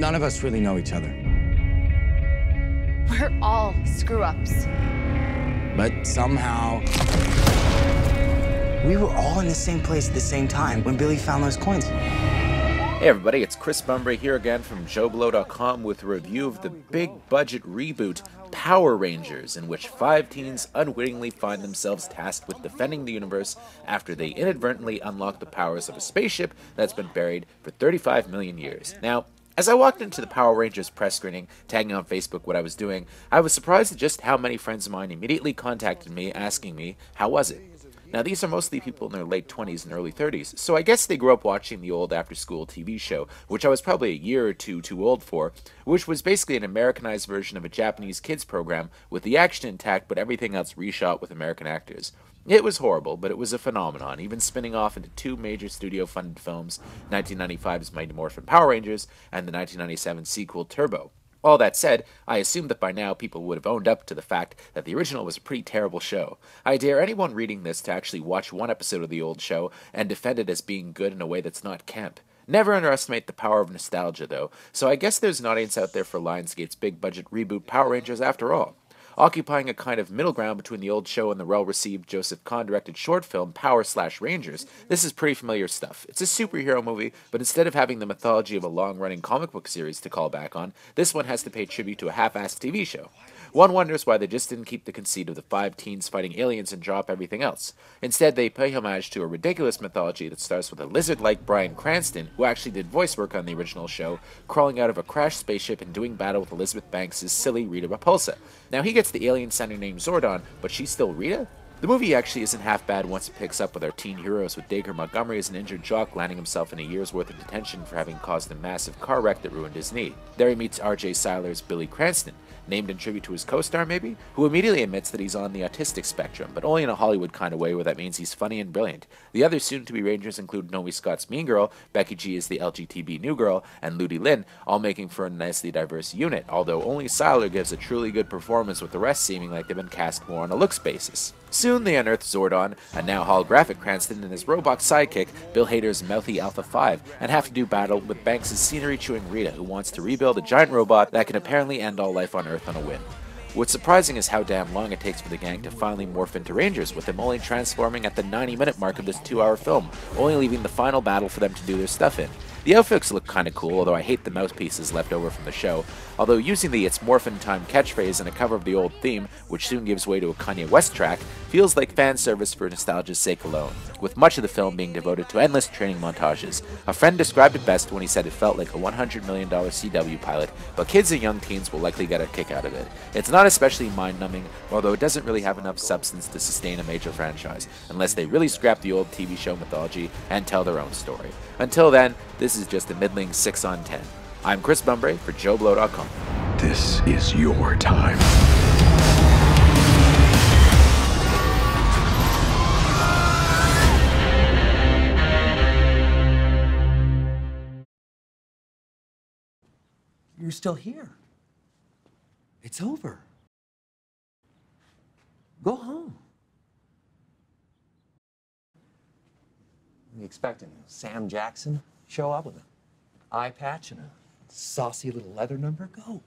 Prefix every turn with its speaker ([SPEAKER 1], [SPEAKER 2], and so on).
[SPEAKER 1] None of us really know each other.
[SPEAKER 2] We're all screw-ups.
[SPEAKER 1] But somehow, we were all in the same place at the same time when Billy found those coins.
[SPEAKER 3] Hey everybody, it's Bumbray here again from JoBlo.com with a review of the big-budget reboot Power Rangers, in which 5 teens unwittingly find themselves tasked with defending the universe after they inadvertently unlock the powers of a spaceship that's been buried for 35 million years. Now, as I walked into the Power Rangers press screening, tagging on Facebook what I was doing, I was surprised at just how many friends of mine immediately contacted me asking me, how was it? Now, these are mostly people in their late 20s and early 30s, so I guess they grew up watching the old after-school TV show, which I was probably a year or two too old for, which was basically an Americanized version of a Japanese kids program with the action intact but everything else reshot with American actors. It was horrible, but it was a phenomenon, even spinning off into 2 major studio-funded films, 1995's Mighty Morphin Power Rangers and the 1997 sequel Turbo. All that said, I assume that by now people would have owned up to the fact that the original was a pretty terrible show. I dare anyone reading this to actually watch one episode of the old show and defend it as being good in a way that's not camp. Never underestimate the power of nostalgia, though, so I guess there's an audience out there for Lionsgate's big-budget reboot Power Rangers after all. Occupying a kind of middle ground between the old show and the well-received Joseph Kahn-directed short film Power/Rangers, this is pretty familiar stuff. It's a superhero movie, but instead of having the mythology of a long-running comic book series to call back on, this one has to pay tribute to a half-assed TV show. One wonders why they just didn't keep the conceit of the 5 teens fighting aliens and drop everything else. Instead, they pay homage to a ridiculous mythology that starts with a lizard-like Bryan Cranston, who actually did voice work on the original show, crawling out of a crashed spaceship and doing battle with Elizabeth Banks' silly Rita Repulsa. Now, he gets the alien senator named Zordon, but she's still Rita? The movie actually isn't half bad once it picks up with our teen heroes, with Dacre Montgomery as an injured jock landing himself in a year's worth of detention for having caused a massive car wreck that ruined his knee. There he meets R.J. Cyler's Billy Cranston, named in tribute to his co-star maybe, who immediately admits that he's on the autistic spectrum, but only in a Hollywood kind of way where that means he's funny and brilliant. The other soon-to-be Rangers include Naomi Scott's Mean Girl, Becky G is the LGTB New Girl, and Ludi, all making for a nicely diverse unit, although only Cyler gives a truly good performance, with the rest seeming like they've been cast more on a looks basis. Soon they unearth Zordon, a now holographic Cranston, and his robot sidekick, Bill Hader's mouthy Alpha 5, and have to do battle with Banks' scenery-chewing Rita, who wants to rebuild a giant robot that can apparently end all life on Earth on a whim. What's surprising is how damn long it takes for the gang to finally morph into Rangers, with them only transforming at the 90-minute mark of this 2-hour film, only leaving the final battle for them to do their stuff in. The outfits look kinda cool, although I hate the mouthpieces left over from the show, although using the "It's Morphin' Time" catchphrase in a cover of the old theme, which soon gives way to a Kanye West track, feels like fan service for nostalgia's sake alone, with much of the film being devoted to endless training montages. A friend described it best when he said it felt like a $100 million CW pilot, but kids and young teens will likely get a kick out of it. It's not especially mind-numbing, although it doesn't really have enough substance to sustain a major franchise, unless they really scrap the old TV show mythology and tell their own story. Until then, this is just a middling 6 on 10. I'm Bumbray for JoBlo.com.
[SPEAKER 4] This is your time.
[SPEAKER 5] You're still here. It's over. Go home. What are you expecting? Sam Jackson show up with an eye patch and a saucy little leather number? Go.